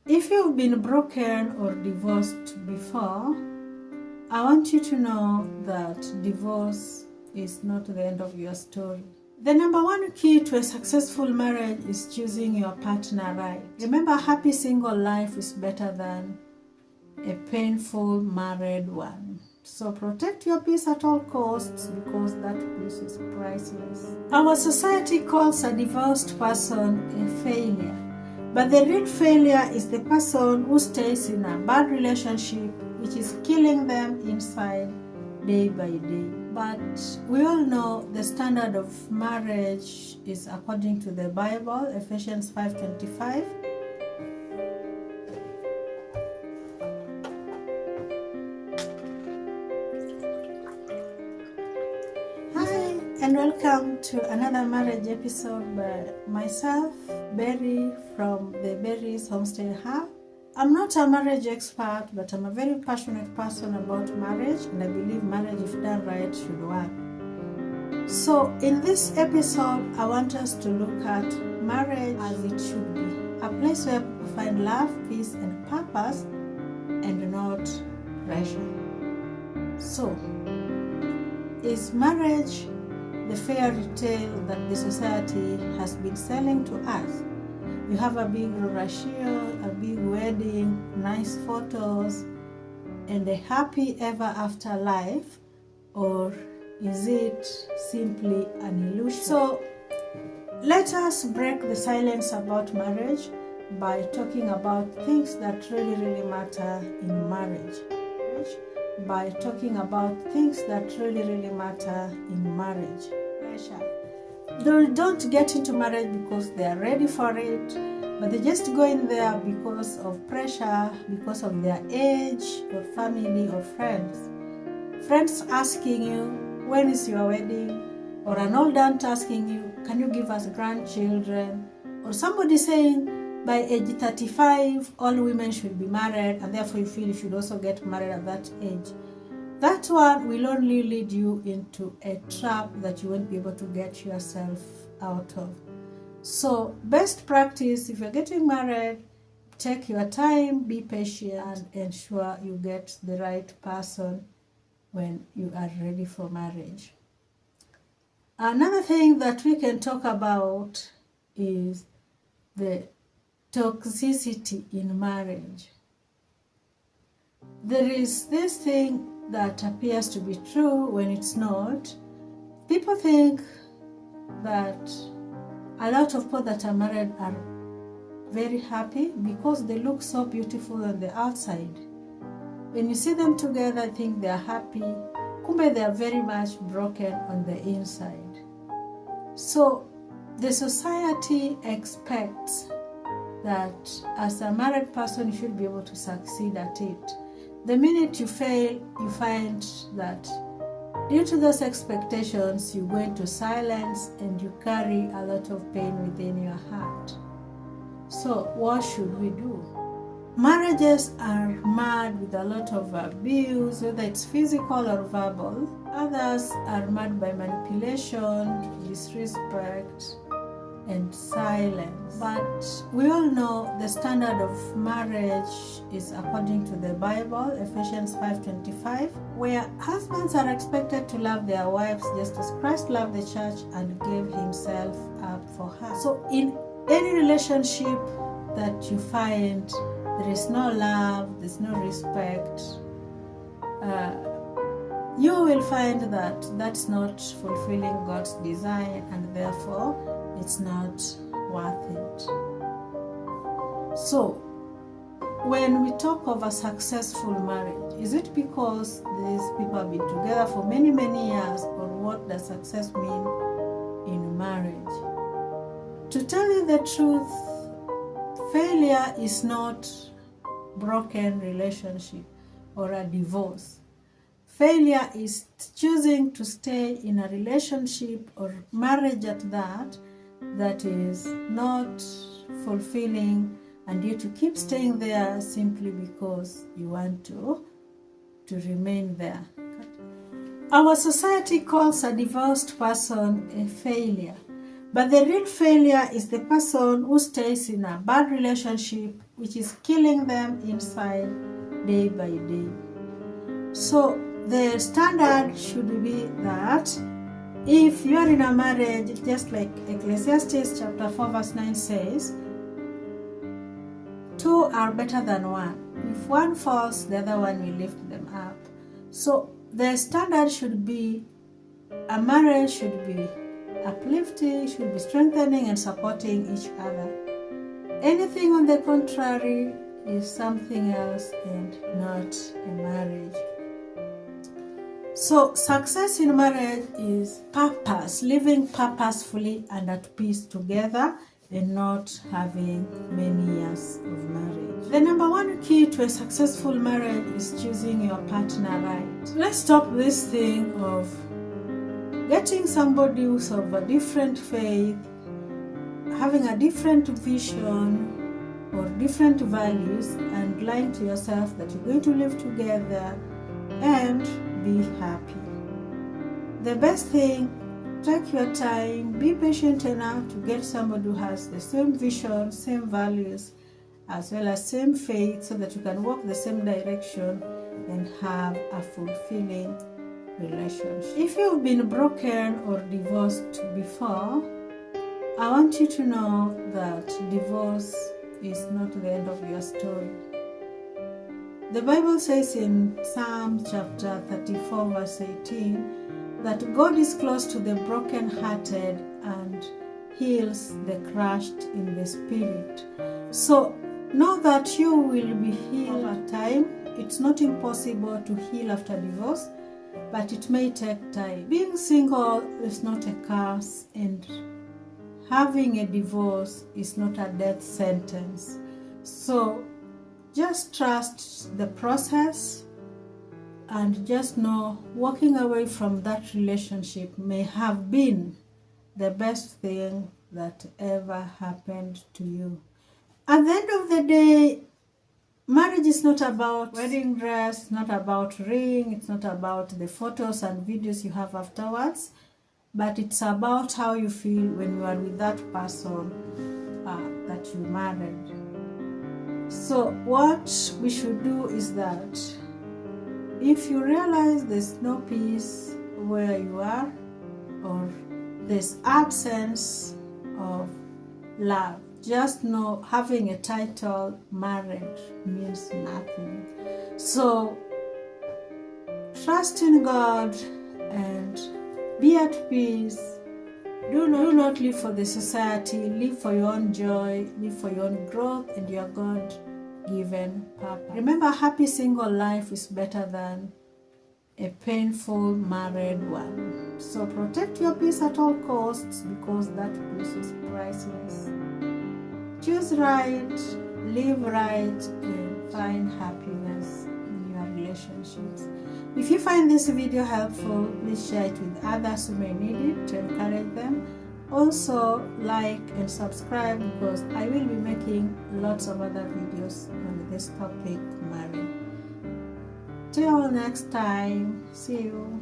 If you've been broken or divorced before, I want you to know that divorce is not the end of your story. The number one key to a successful marriage is choosing your partner right. Remember, a happy single life is better than a painful married one. So protect your peace at all costs, because that peace is priceless. Our society calls a divorced person a failure. But the real failure is the person who stays in a bad relationship, which is killing them inside day by day. But we all know the standard of marriage is according to the Bible, Ephesians 5:25. Hi, and welcome to another marriage episode by myself, Berry, from the Berry's Homestay Hub. I'm not a marriage expert, but I'm a very passionate person about marriage, and I believe marriage, if done right, should work. So in this episode, I want us to look at marriage as it should be, a place where people find love, peace, and purpose, and not pressure. So, is marriage the fairy tale that the society has been selling to us? You have a big ratio, a big wedding, nice photos, and a happy ever after life, or is it simply an illusion? So let us break the silence about marriage by talking about things that really matter in marriage. By talking about things that really matter in marriage. Pressure. They don't get into marriage because they are ready for it, but they just go in there because of pressure, because of their age or family or friends. Friends asking you, when is your wedding? Or an old aunt asking you, can you give us grandchildren? Or somebody saying, by age 35, all women should be married, and therefore you feel you should also get married at that age. That one will only lead you into a trap that you won't be able to get yourself out of. So, best practice, if you're getting married, take your time, be patient, and ensure you get the right person when you are ready for marriage. Another thing that we can talk about is the toxicity in marriage. There is this thing that appears to be true when it's not. People think that a lot of people that are married are very happy because they look so beautiful on the outside. When you see them together, I think they are happy. Kumbe, they are very much broken on the inside. So the society expects that as a married person, you should be able to succeed at it. The minute you fail, you find that due to those expectations, you go into silence and you carry a lot of pain within your heart. So what should we do? Marriages are marred with a lot of abuse, whether it's physical or verbal. Others are marred by manipulation, disrespect, and silence. But we all know the standard of marriage is according to the Bible, Ephesians 5:25, where husbands are expected to love their wives just as Christ loved the church and gave himself up for her. So in any relationship that you find there is no love, there's no respect, you will find that that's not fulfilling God's design, and therefore it's not worth it. So, when we talk of a successful marriage, is it because these people have been together for many years, or what does success mean in marriage? To tell you the truth, failure is not broken relationship or a divorce. Failure is choosing to stay in a relationship or marriage at that is not fulfilling, and you to keep staying there simply because you want to remain there. Our society calls a divorced person a failure, but the real failure is the person who stays in a bad relationship, which is killing them inside day by day. So the standard should be that if you are in a marriage, just like Ecclesiastes chapter 4 verse 9 says, two are better than one. If one falls, the other one will lift them up. So the standard should be, a marriage should be uplifting, should be strengthening and supporting each other. Anything on the contrary is something else and not a marriage. So success in marriage is purpose, living purposefully and at peace together and not having many years of marriage. The number one key to a successful marriage is choosing your partner right. Let's stop this thing of getting somebody who's of a different faith, having a different vision or different values, and lying to yourself that you're going to live together and be happy. The best thing, take your time, be patient enough to get somebody who has the same vision, same values, as well as same faith, so that you can walk the same direction and have a fulfilling relationship. If you've been broken or divorced before, I want you to know that divorce is not the end of your story. The Bible says in Psalm chapter 34 verse 18 that God is close to the brokenhearted and heals the crushed in the spirit. So know that you will be healed over time. It's not impossible to heal after divorce, but it may take time. Being single is not a curse, and having a divorce is not a death sentence. So just trust the process and just know walking away from that relationship may have been the best thing that ever happened to you. At the end of the day, marriage is not about wedding dress, not about ring, it's not about the photos and videos you have afterwards, but it's about how you feel when you are with that person that you married. So what we should do is that if you realize there's no peace where you are, or there's absence of love, just know having a title married means nothing. So trust in God and be at peace. Do not live for the society, live for your own joy, live for your own growth and your God-given purpose. Remember, a happy single life is better than a painful married one. So protect your peace at all costs, because that peace is priceless. Choose right, live right, and find happiness in your relationships. If you find this video helpful, please share it with others who may need it to encourage them. Also, like and subscribe, because I will be making lots of other videos on this topic, marriage. Till next time, see you.